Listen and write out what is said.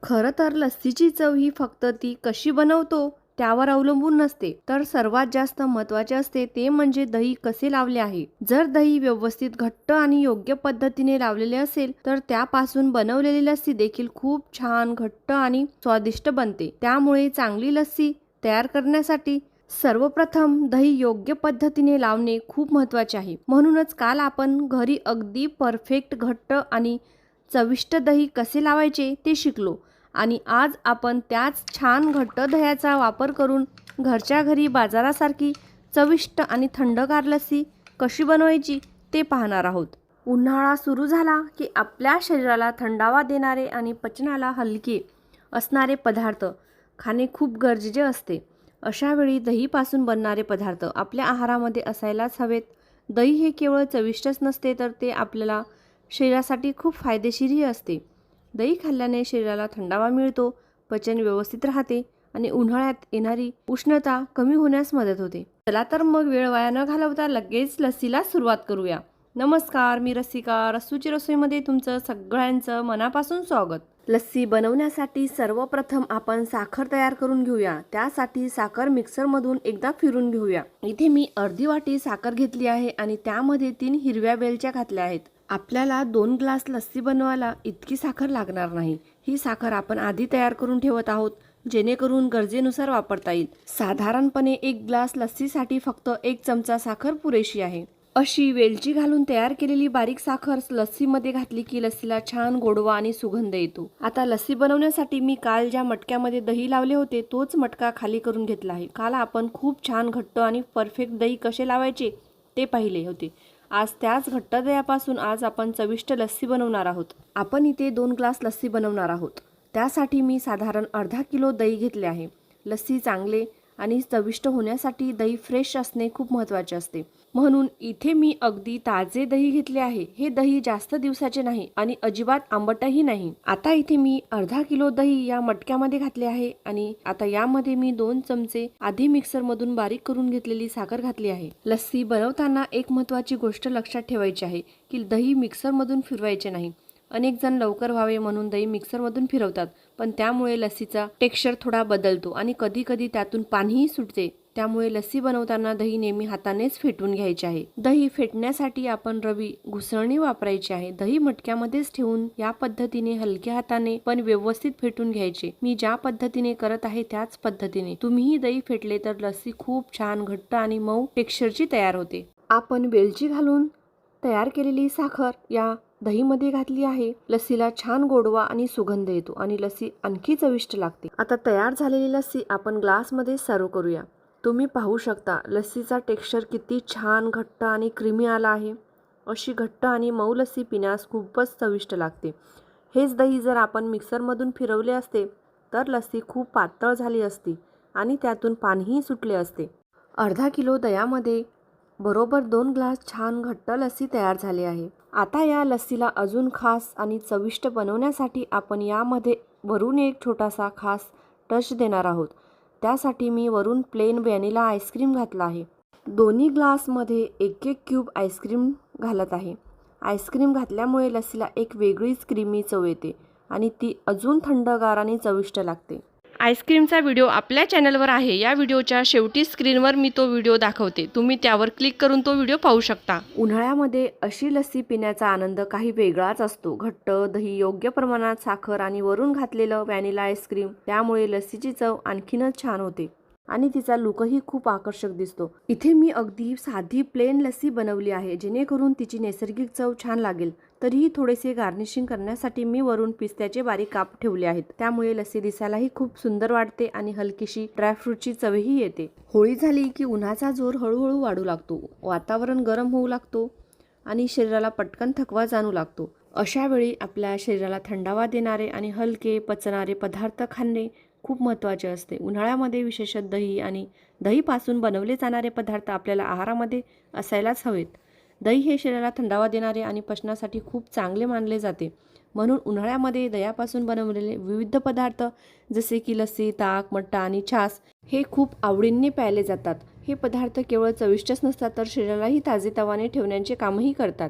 खरं तर लस्सीची चव ही फक्त ती कशी बनवतो त्यावर अवलंबून नसते, तर सर्वात जास्त महत्त्वाचे असते ते म्हणजे दही कसे लावले आहे. जर दही व्यवस्थित घट्ट आणि योग्य पद्धतीने लावलेले असेल तर त्यापासून बनवलेली लस्सी देखील खूप छान घट्ट आणि स्वादिष्ट बनते. त्यामुळे चांगली लस्सी तयार करण्यासाठी सर्वप्रथम दही योग्य पद्धतीने लावणे खूप महत्त्वाचे आहे. म्हणूनच काल आपण घरी अगदी परफेक्ट घट्ट आणि चविष्ट दही कसे लावायचे ते शिकलो आणि आज आपण त्याच छान घट्ट दह्याचा वापर करून घरच्या घरी बाजारासारखी चविष्ट आणि थंडगार लस्सी कशी बनवायची ते पाहणार आहोत. उन्हाळा सुरू झाला की आपल्या शरीराला थंडावा देणारे आणि पचनाला हलके असणारे पदार्थ खाणे खूप गरजेचे असते. अशा वेळी दहीपासून बनणारे पदार्थ आपल्या आहारामध्ये असायलाच हवेत. दही हे केवळ चविष्टच नसते तर ते आपल्याला शरीरासाठी खूप फायदेशीरही असते. दही खाल्ल्याने शरीराला थंडावा मिळतो, पचन व्यवस्थित राहते आणि उन्हाळ्यात येणारी उष्णता कमी होण्यास मदत होते. चला तर मग वेळ वाया न घालवता लगेच लस्सीला सुरुवात करूया. नमस्कार, मी रसिका. रसूची रसोईमध्ये तुमचं सगळ्यांचं मनापासून स्वागत. लस्सी बनवण्यासाठी सर्वप्रथम आपण साखर तयार करून घेऊया. त्यासाठी साखर मिक्सरमधून एकदा फिरून घेऊया. इथे मी अर्धी वाटी साखर घेतली आहे आणि त्यामध्ये 3 हिरव्या वेलच्या घातल्या आहेत. आपल्याला 2 ग्लास लस्सी बनवायला इतकी साखर लागणार नाही. ही साखर आपण आधी तयार करून ठेवत आहोत जेणेकरून गरजेनुसार वापरता येईल. साधारणपणे 1 ग्लास लस्सीसाठी फक्त 1 चमचा साखर पुरेशी आहे. अशी वेलची घालून तयार केलेली बारीक साखर लस्सीमध्ये घातली की लस्सीला छान गोडवा आणि सुगंध येतो. आता लस्सी बनवण्यासाठी मी काल ज्या मटक्यामध्ये दही लावले होते तोच मटका खाली करून घेतला आहे. काल आपण खूप छान घट्ट आणि परफेक्ट दही कसे लावायचे ते पाहिले होते. आज त्याच घट्ट दह्यापासून आज आपण चविष्ट लस्सी बनवणार आहोत. आपण इथे 2 ग्लास लस्सी बनवणार आहोत. त्यासाठी मी साधारण अर्धा किलो दही घेतले आहे. लस्सी चांगले आणि चविष्ट होण्यासाठी दही फ्रेश असणे खूप महत्त्वाचे असते. म्हणून इथे मी अगदी ताजे दही घेतले आहे. हे दही जास्त दिवसाचे नाही आणि अजिबात आंबटही नाही. आता इथे मी अर्धा किलो दही या मटक्यामध्ये घातले आहे आणि आता यामध्ये मी 2 चमचे आधी मिक्सरमधून बारीक करून घेतलेली साखर घातली आहे. लस्सी बनवताना एक महत्त्वाची गोष्ट लक्षात ठेवायची आहे की दही मिक्सरमधून फिरवायचे नाही. अनेक जण लवकर व्हावे म्हणून दही मिक्सरमधून फिरवतात, पण त्यामुळे लस्सीचा टेक्स्चर थोडा बदलतो आणि कधी कधी त्यातून पाणीही सुटते. त्यामुळे लस्सी बनवताना दही नेहमी हातानेच फेटून घ्यायचे आहे. दही फेटण्यासाठी आपण रवी घुसळणी वापरायची आहे. दही मटक्यामध्येच ठेवून या पद्धतीने हलक्या हाताने पण व्यवस्थित फेटून घ्यायचे. मी ज्या पद्धतीने करत आहे त्याच पद्धतीने तुम्हीही दही फेटले तर लस्सी खूप छान घट्ट आणि मऊ टेक्स्चरची तयार होते. आपण वेलची घालून तयार केलेली साखर या दहीमध्ये घातली आहे. लस्सीला छान गोडवा आणि सुगंध येतो आणि लस्सी आणखी चविष्ट लागते. आता तयार झालेली लस्सी आपण ग्लासमध्ये सर्व करूया. तुम्ही पाहू शकता लस्सीचा टेक्स्चर किती छान घट्ट आणि क्रीमी आला आहे. अशी घट्ट आणि मऊ लस्सी पिण्यास खूपच चविष्ट लागते. हेच दही जर आपण मिक्सरमधून फिरवले असते तर लस्सी खूप पातळ झाली असती आणि त्यातून पाणीही सुटले असते. अर्धा किलो दह्यामध्ये बरोबर 2 ग्लास छान घट्ट लस्सी तयार झाली आहे. आता या लस्सीला अजून खास आणि चविष्ट बनवण्यासाठी आपण यामध्ये वरून एक छोटासा खास टच देणार आहोत. त्यासाठी मी वरून प्लेन व्हॅनिला आईस्क्रीम घातला आहे. दोन्ही ग्लासमध्ये 1-1 क्यूब आईस्क्रीम घालत आहे. आईस्क्रीम घातल्यामुळे लस्सीला एक वेगळीच क्रीमी चव येते आणि ती अजून थंडगार आणि चविष्ट लागते. आईस्क्रीमचा व्हिडिओ आपल्या चॅनलवर आहे. या व्हिडिओच्या शेवटी स्क्रीनवर मी तो व्हिडिओ दाखवते. तुम्ही त्यावर क्लिक करून तो व्हिडिओ पाहू शकता. उन्हाळ्यामध्ये अशी लस्सी पिण्याचा आनंद काही वेगळाच असतो. घट्ट दही, योग्य प्रमाणात साखर आणि वरून घातलेलं व्हॅनिला आईस्क्रीम, त्यामुळे लस्सीची चव आणखीनच छान होते आणि तिचा लुकही खूप आकर्षक दिसतो. इथे मी अगदी साधी प्लेन लस्सी बनवली आहे जेणेकरून तिची नैसर्गिक चव छान लागेल. तरीही थोडेसे गार्निशिंग करण्यासाठी मी वरून पिस्त्याचे बारीक काप ठेवले आहेत. त्यामुळे लस्सी दिसायलाही खूप सुंदर वाटते आणि हलकीशी ड्रायफ्रूटची चवही येते. होळी झाली की उन्हाचा जोर हळूहळू वाढू लागतो. वातावरण गरम होऊ लागतो आणि शरीराला पटकन थकवा जाणू लागतो. अशा वेळी आपल्या शरीराला थंडावा देणारे आणि हलके पचणारे पदार्थ खाणे खूप महत्त्वाचे असते. उन्हाळ्यामध्ये विशेषतः दही आणि दहीपासून बनवले जाणारे पदार्थ आपल्याला आहारामध्ये असायलाच हवेत. दही हे शरीराला थंडावा देणारे आणि पचनासाठी खूप चांगले मानले जाते. म्हणून उन्हाळ्यामध्ये दह्यापासून बनवलेले विविध पदार्थ जसे की लस्सी, ताक, मट्टा आणि छास हे खूप आवडीने प्यायले जातात. हे पदार्थ केवळ चविष्टच नसतात तर शरीरालाही ताजेतवाने ठेवण्याचे कामही करतात.